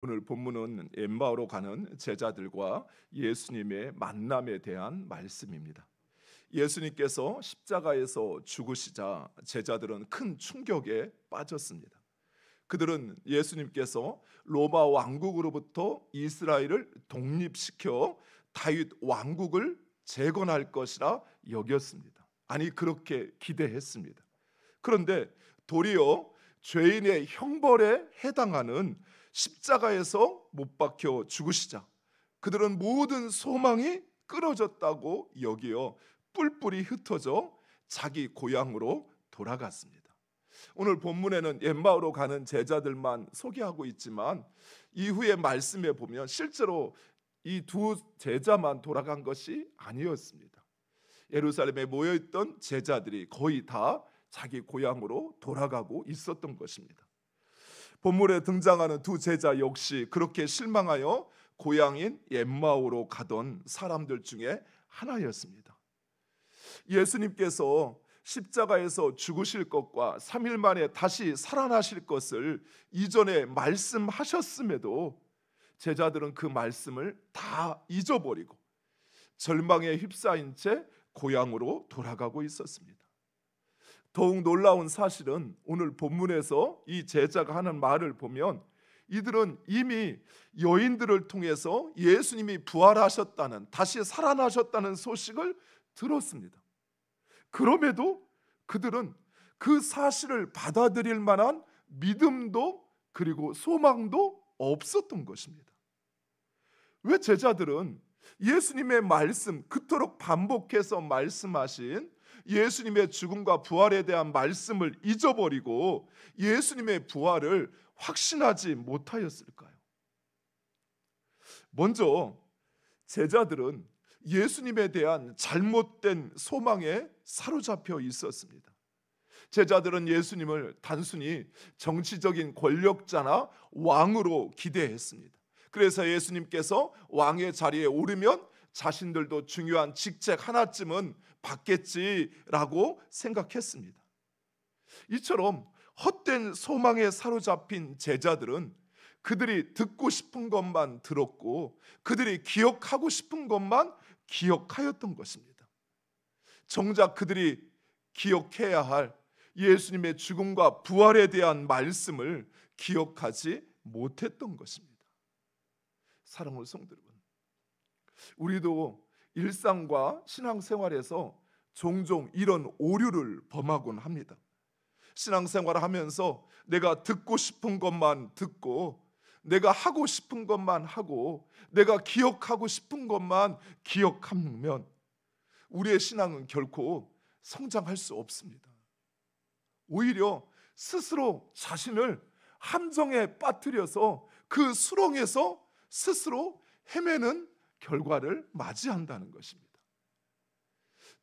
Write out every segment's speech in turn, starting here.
오늘 본문은 엠마오로 가는 제자들과 예수님의 만남에 대한 말씀입니다. 예수님께서 십자가에서 죽으시자 제자들은 큰 충격에 빠졌습니다. 그들은 예수님께서 로마 왕국으로부터 이스라엘을 독립시켜 다윗 왕국을 재건할 것이라 여겼습니다. 아니, 그렇게 기대했습니다. 그런데 도리어 죄인의 형벌에 해당하는 십자가에서 못 박혀 죽으시자 그들은 모든 소망이 끊어졌다고 여기어 뿔뿔이 흩어져 자기 고향으로 돌아갔습니다. 오늘 본문에는 엠마오로 가는 제자들만 소개하고 있지만 이후의 말씀에 보면 실제로 이 두 제자만 돌아간 것이 아니었습니다. 예루살렘에 모여있던 제자들이 거의 다 자기 고향으로 돌아가고 있었던 것입니다. 본문에 등장하는 두 제자 역시 그렇게 실망하여 고향인 엠마오로 가던 사람들 중에 하나였습니다. 예수님께서 십자가에서 죽으실 것과 3일 만에 다시 살아나실 것을 이전에 말씀하셨음에도 제자들은 그 말씀을 다 잊어버리고 절망에 휩싸인 채 고향으로 돌아가고 있었습니다. 더욱 놀라운 사실은 오늘 본문에서 이 제자가 하는 말을 보면 이들은 이미 여인들을 통해서 예수님이 부활하셨다는, 다시 살아나셨다는 소식을 들었습니다. 그럼에도 그들은 그 사실을 받아들일 만한 믿음도 그리고 소망도 없었던 것입니다. 왜 제자들은 예수님의 말씀, 그토록 반복해서 말씀하신 예수님의 죽음과 부활에 대한 말씀을 잊어버리고 예수님의 부활을 확신하지 못하였을까요? 먼저 제자들은 예수님에 대한 잘못된 소망에 사로잡혀 있었습니다. 제자들은 예수님을 단순히 정치적인 권력자나 왕으로 기대했습니다. 그래서 예수님께서 왕의 자리에 오르면 자신들도 중요한 직책 하나쯤은 받겠지라고 생각했습니다. 이처럼 헛된 소망에 사로잡힌 제자들은 그들이 듣고 싶은 것만 들었고 그들이 기억하고 싶은 것만 기억하였던 것입니다. 정작 그들이 기억해야 할 예수님의 죽음과 부활에 대한 말씀을 기억하지 못했던 것입니다. 사랑하는 성도 여러분, 우리도 일상과 신앙생활에서 종종 이런 오류를 범하곤 합니다. 신앙생활을 하면서 내가 듣고 싶은 것만 듣고 내가 하고 싶은 것만 하고 내가 기억하고 싶은 것만 기억하면 우리의 신앙은 결코 성장할 수 없습니다. 오히려 스스로 자신을 함정에 빠뜨려서 그 수렁에서 스스로 헤매는 결과를 맞이한다는 것입니다.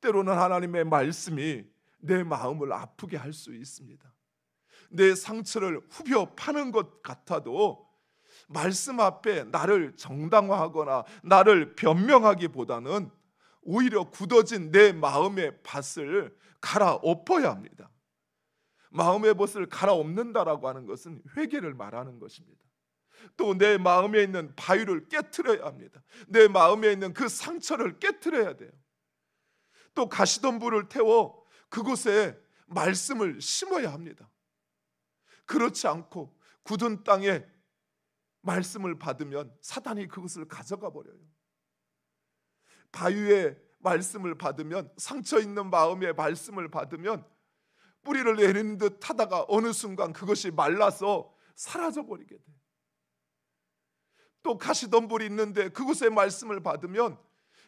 때로는 하나님의 말씀이 내 마음을 아프게 할 수 있습니다. 내 상처를 후벼 파는 것 같아도 말씀 앞에 나를 정당화하거나 나를 변명하기보다는 오히려 굳어진 내 마음의 밭을 갈아엎어야 합니다. 마음의 밭을 갈아엎는다라고 하는 것은 회개를 말하는 것입니다. 또 내 마음에 있는 바위를 깨트려야 합니다. 내 마음에 있는 그 상처를 깨트려야 돼요. 또 가시덤불을 태워 그곳에 말씀을 심어야 합니다. 그렇지 않고 굳은 땅에 말씀을 받으면 사단이 그것을 가져가 버려요. 바위의 말씀을 받으면, 상처 있는 마음의 말씀을 받으면 뿌리를 내리는 듯 하다가 어느 순간 그것이 말라서 사라져 버리게 돼요. 또 가시덤불이 있는데 그곳의 말씀을 받으면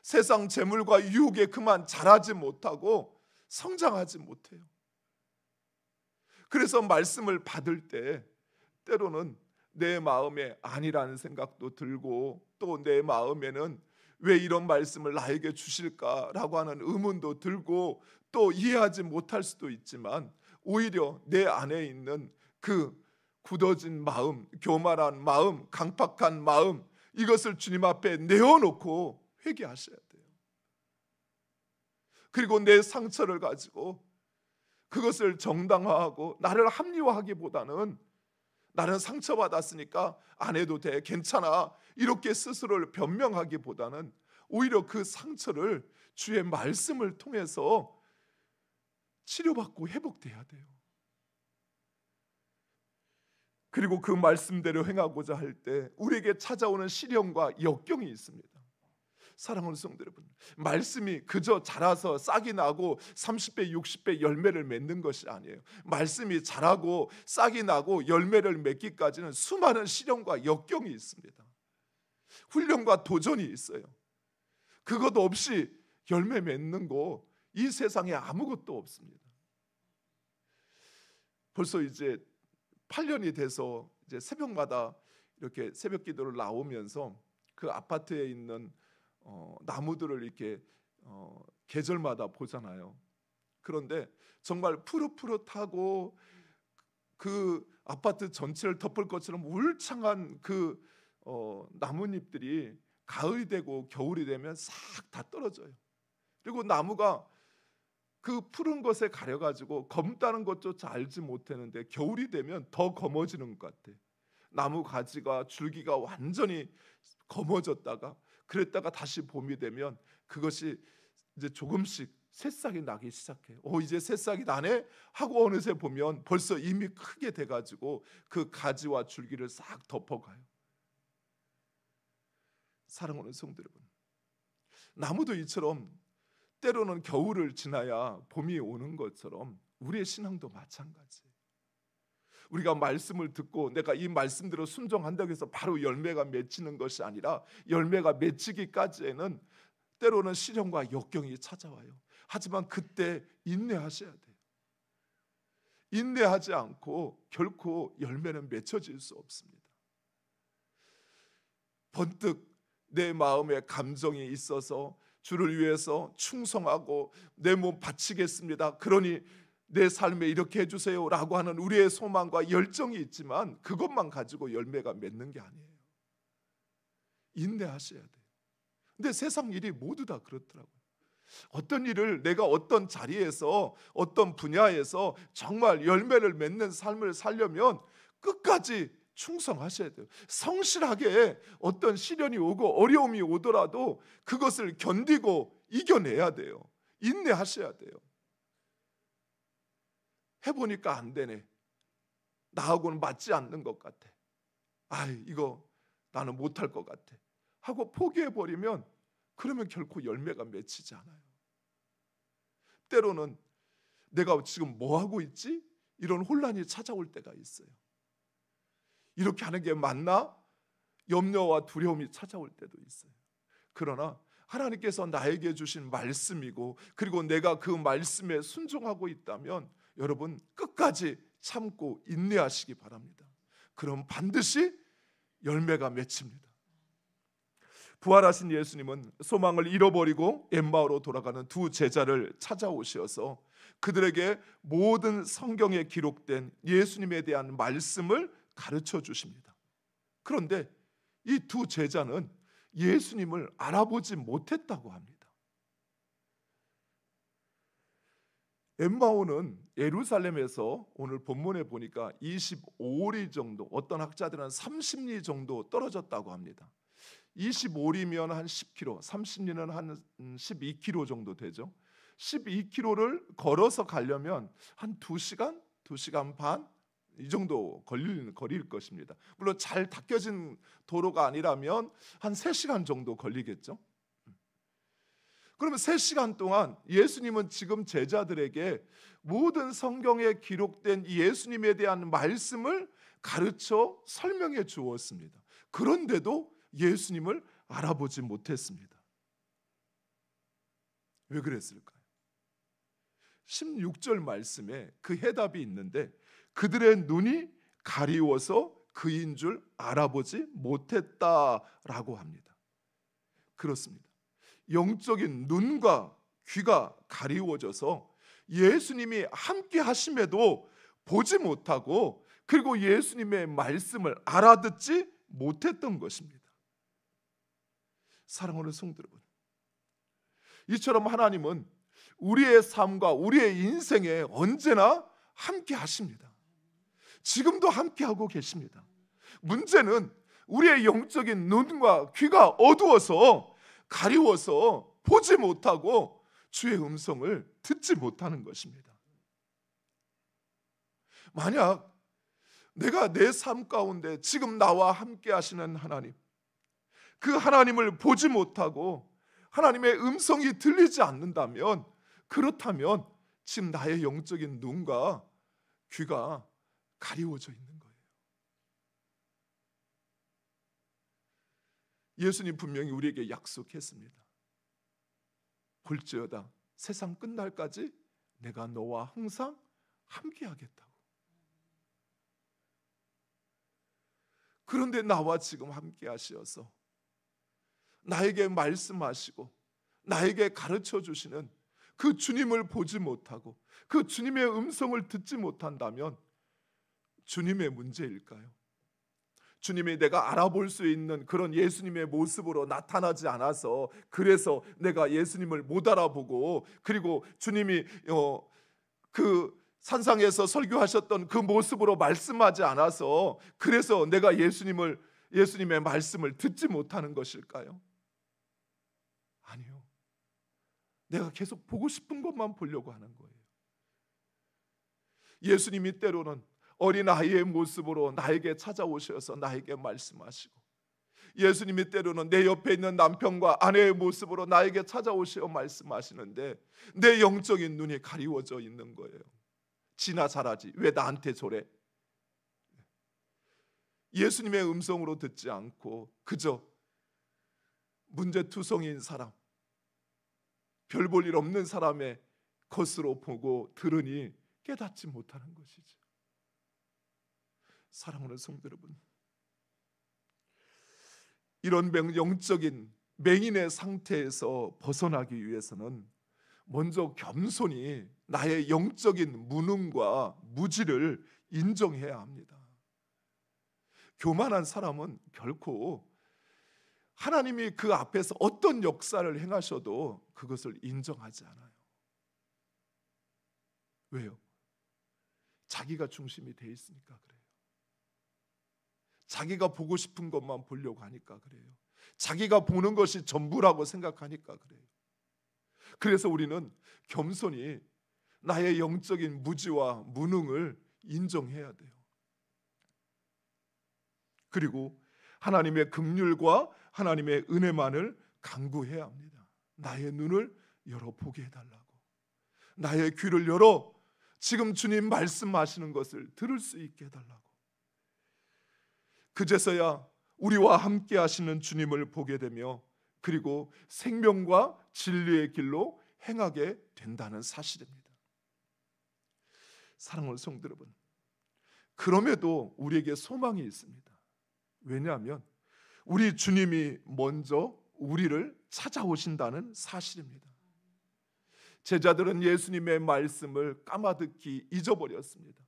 세상 재물과 유혹에 그만 자라지 못하고 성장하지 못해요. 그래서 말씀을 받을 때 때로는 내 마음에 아니라는 생각도 들고 또 내 마음에는 왜 이런 말씀을 나에게 주실까라고 하는 의문도 들고 또 이해하지 못할 수도 있지만 오히려 내 안에 있는 그 굳어진 마음, 교만한 마음, 강팍한 마음, 이것을 주님 앞에 내어놓고 회개하셔야 돼요. 그리고 내 상처를 가지고 그것을 정당화하고 나를 합리화하기보다는 나는 상처받았으니까 안 해도 돼, 괜찮아, 이렇게 스스로를 변명하기보다는 오히려 그 상처를 주의 말씀을 통해서 치료받고 회복돼야 돼요. 그리고 그 말씀대로 행하고자 할 때 우리에게 찾아오는 시련과 역경이 있습니다. 사랑하는 성도 여러분, 말씀이 그저 자라서 싹이 나고 30배 60배 열매를 맺는 것이 아니에요. 말씀이 자라고 싹이 나고 열매를 맺기까지는 수많은 시련과 역경이 있습니다. 훈련과 도전이 있어요. 그것 없이 열매 맺는 거 이 세상에 아무것도 없습니다. 벌써 이제 8년이 돼서 이제 새벽마다 이렇게 새벽 기도를 나오면서 그 아파트에 있는 나무들을 이렇게 계절마다 보잖아요. 그런데 정말 푸릇푸릇하고 그 아파트 전체를 덮을 것처럼 울창한 그 나뭇잎들이 가을이 되고 겨울이 되면 싹 다 떨어져요. 그리고 나무가 그 푸른 것에 가려가지고 검다는 것조차 알지 못했는데 겨울이 되면 더 검어지는 것 같아. 나무 가지가 줄기가 완전히 검어졌다가 그랬다가 다시 봄이 되면 그것이 이제 조금씩 새싹이 나기 시작해요. 이제 새싹이 나네 하고 어느새 보면 벌써 이미 크게 돼가지고 그 가지와 줄기를 싹 덮어가요. 사랑하는 성도 여러분, 나무도 이처럼 때로는 겨울을 지나야 봄이 오는 것처럼 우리의 신앙도 마찬가지예요. 우리가 말씀을 듣고 내가 이 말씀대로 순종한다고 해서 바로 열매가 맺히는 것이 아니라 열매가 맺히기까지에는 때로는 시련과 역경이 찾아와요. 하지만 그때 인내하셔야 돼요. 인내하지 않고 결코 열매는 맺혀질 수 없습니다. 번뜩 내 마음에 감정이 있어서 주를 위해서 충성하고 내 몸 바치겠습니다, 그러니 내 삶에 이렇게 해주세요 라고 하는 우리의 소망과 열정이 있지만 그것만 가지고 열매가 맺는 게 아니에요. 인내하셔야 돼요. 근데 세상 일이 모두 다 그렇더라고요. 어떤 일을 내가 어떤 자리에서 어떤 분야에서 정말 열매를 맺는 삶을 살려면 끝까지 충성하셔야 돼요. 성실하게 어떤 시련이 오고 어려움이 오더라도 그것을 견디고 이겨내야 돼요. 인내하셔야 돼요. 해보니까 안 되네, 나하고는 맞지 않는 것 같아, 이거 나는 못할 것 같아 하고 포기해버리면 그러면 결코 열매가 맺히지 않아요. 때로는 내가 지금 뭐하고 있지? 이런 혼란이 찾아올 때가 있어요. 이렇게 하는 게 맞나? 염려와 두려움이 찾아올 때도 있어요. 그러나 하나님께서 나에게 주신 말씀이고 그리고 내가 그 말씀에 순종하고 있다면 여러분 끝까지 참고 인내하시기 바랍니다. 그럼 반드시 열매가 맺힙니다. 부활하신 예수님은 소망을 잃어버리고 엠마오로 돌아가는 두 제자를 찾아오셔서 그들에게 모든 성경에 기록된 예수님에 대한 말씀을 가르쳐 주십니다. 그런데 이 두 제자는 예수님을 알아보지 못했다고 합니다. 엠마오는 예루살렘에서 오늘 본문에 보니까 25리 정도, 어떤 학자들은 30리 정도 떨어졌다고 합니다. 25리면 한 10km, 30리는 한 12km 정도 되죠. 12km를 걸어서 가려면 한 2시간, 2시간 반 이 정도 걸릴 것입니다. 물론 잘 닦여진 도로가 아니라면 한 3시간 정도 걸리겠죠. 그러면 3시간 동안 예수님은 지금 제자들에게 모든 성경에 기록된 예수님에 대한 말씀을 가르쳐 설명해 주었습니다. 그런데도 예수님을 알아보지 못했습니다. 왜 그랬을까요? 16절 말씀에 그 해답이 있는데 그들의 눈이 가리워서 그인 줄 알아보지 못했다라고 합니다. 그렇습니다. 영적인 눈과 귀가 가리워져서 예수님이 함께 하심에도 보지 못하고 그리고 예수님의 말씀을 알아듣지 못했던 것입니다. 사랑하는 성도 여러분, 이처럼 하나님은 우리의 삶과 우리의 인생에 언제나 함께 하십니다. 지금도 함께하고 계십니다. 문제는 우리의 영적인 눈과 귀가 어두워서 가리워서 보지 못하고 주의 음성을 듣지 못하는 것입니다. 만약 내가 내 삶 가운데 지금 나와 함께 하시는 하나님, 그 하나님을 보지 못하고 하나님의 음성이 들리지 않는다면, 그렇다면 지금 나의 영적인 눈과 귀가 가리워져 있는 거예요. 예수님 분명히 우리에게 약속했습니다. 볼지어다 세상 끝날까지 내가 너와 항상 함께 하겠다고. 그런데 나와 지금 함께 하시어서 나에게 말씀하시고 나에게 가르쳐 주시는 그 주님을 보지 못하고 그 주님의 음성을 듣지 못한다면 주님의 문제일까요? 주님이 내가 알아볼 수 있는 그런 예수님의 모습으로 나타나지 않아서, 그래서 내가 예수님을 못 알아보고, 그리고 주님이 그 산상에서 설교하셨던 그 모습으로 말씀하지 않아서, 그래서 내가 예수님의 말씀을 듣지 못하는 것일까요? 아니요. 내가 계속 보고 싶은 것만 보려고 하는 거예요. 예수님이 때로는 어린아이의 모습으로 나에게 찾아오셔서 나에게 말씀하시고, 예수님이 때로는 내 옆에 있는 남편과 아내의 모습으로 나에게 찾아오시어 말씀하시는데 내 영적인 눈이 가리워져 있는 거예요. 지나 잘하지 왜 나한테 저래? 예수님의 음성으로 듣지 않고 그저 문제투성이인 사람, 별 볼 일 없는 사람의 것으로 보고 들으니 깨닫지 못하는 것이죠. 사랑하는 성도 여러분, 이런 영적인 맹인의 상태에서 벗어나기 위해서는 먼저 겸손히 나의 영적인 무능과 무지를 인정해야 합니다. 교만한 사람은 결코 하나님이 그 앞에서 어떤 역사를 행하셔도 그것을 인정하지 않아요. 왜요? 자기가 중심이 돼 있으니까 그래요. 자기가 보고 싶은 것만 보려고 하니까 그래요. 자기가 보는 것이 전부라고 생각하니까 그래요. 그래서 우리는 겸손히 나의 영적인 무지와 무능을 인정해야 돼요. 그리고 하나님의 긍휼과 하나님의 은혜만을 간구해야 합니다. 나의 눈을 열어 보게 해달라고, 나의 귀를 열어 지금 주님 말씀하시는 것을 들을 수 있게 해달라고. 그제서야 우리와 함께 하시는 주님을 보게 되며 그리고 생명과 진리의 길로 행하게 된다는 사실입니다. 사랑하는 성도 여러분, 그럼에도 우리에게 소망이 있습니다. 왜냐하면 우리 주님이 먼저 우리를 찾아오신다는 사실입니다. 제자들은 예수님의 말씀을 까마득히 잊어버렸습니다.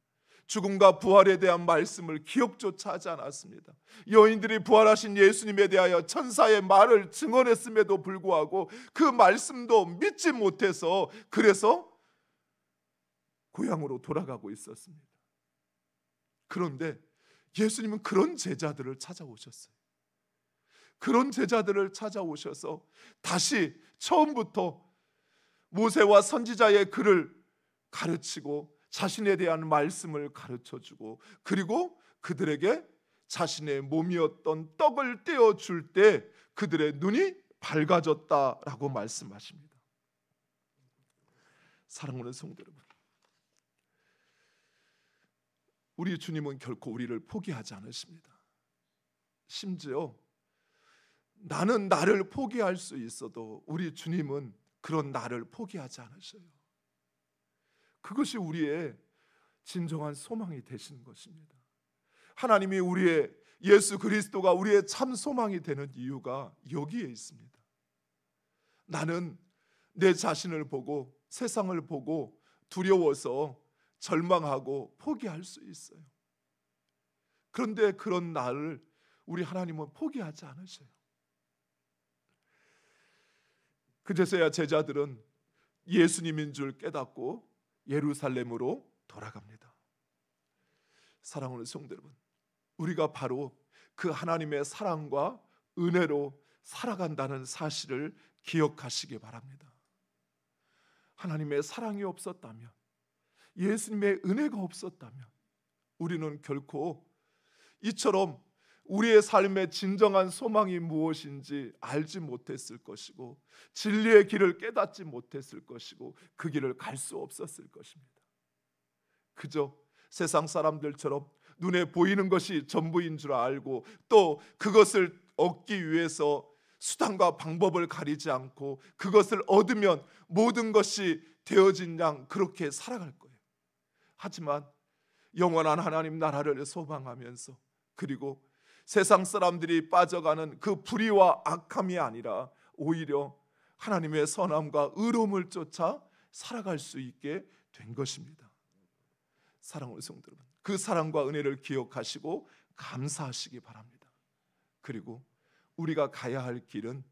죽음과 부활에 대한 말씀을 기억조차 하지 않았습니다. 여인들이 부활하신 예수님에 대하여 천사의 말을 증언했음에도 불구하고 그 말씀도 믿지 못해서 그래서 고향으로 돌아가고 있었습니다. 그런데 예수님은 그런 제자들을 찾아오셨어요. 그런 제자들을 찾아오셔서 다시 처음부터 모세와 선지자의 글을 가르치고 자신에 대한 말씀을 가르쳐주고, 그리고 그들에게 자신의 몸이었던 떡을 떼어줄 때 그들의 눈이 밝아졌다라고 말씀하십니다. 사랑하는 성도 여러분, 우리 주님은 결코 우리를 포기하지 않으십니다. 심지어 나는 나를 포기할 수 있어도 우리 주님은 그런 나를 포기하지 않으셔요. 그것이 우리의 진정한 소망이 되시는 것입니다. 하나님이 우리의 예수 그리스도가 우리의 참 소망이 되는 이유가 여기에 있습니다. 나는 내 자신을 보고 세상을 보고 두려워서 절망하고 포기할 수 있어요. 그런데 그런 나를 우리 하나님은 포기하지 않으셔요. 그제서야 제자들은 예수님인 줄 깨닫고 예루살렘으로 돌아갑니다. 사랑하는 성도 여러분, 우리가 바로 그 하나님의 사랑과 은혜로 살아간다는 사실을 기억하시기 바랍니다. 하나님의 사랑이 없었다면, 예수님의 은혜가 없었다면 우리는 결코 이처럼 우리의 삶의 진정한 소망이 무엇인지 알지 못했을 것이고, 진리의 길을 깨닫지 못했을 것이고, 그 길을 갈 수 없었을 것입니다. 그저 세상 사람들처럼 눈에 보이는 것이 전부인 줄 알고, 또 그것을 얻기 위해서 수단과 방법을 가리지 않고 그것을 얻으면 모든 것이 되어진 양 그렇게 살아갈 거예요. 하지만 영원한 하나님 나라를 소망하면서, 그리고 세상 사람들이 빠져가는 그 불의와 악함이 아니라 오히려 하나님의 선함과 의로움을 쫓아 살아갈 수 있게 된 것입니다. 사랑하는 성도 여러분, 그 사랑과 은혜를 기억하시고 감사하시기 바랍니다. 그리고 우리가 가야 할 길은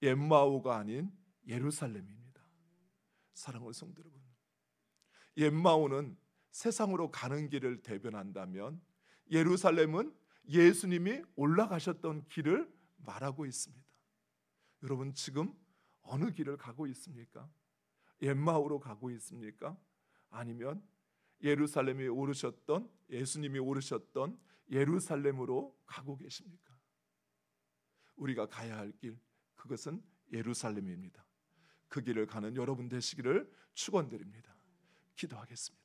엠마오가 아닌 예루살렘입니다. 사랑하는 성도 여러분, 엠마오는 세상으로 가는 길을 대변한다면, 예루살렘은 예수님이 올라가셨던 길을 말하고 있습니다. 여러분, 지금 어느 길을 가고 있습니까? 엠마오로 가고 있습니까? 아니면 예루살렘이 오르셨던, 예수님이 오르셨던 예루살렘으로 가고 계십니까? 우리가 가야 할 길, 그것은 예루살렘입니다. 그 길을 가는 여러분 되시기를 축원드립니다. 기도하겠습니다.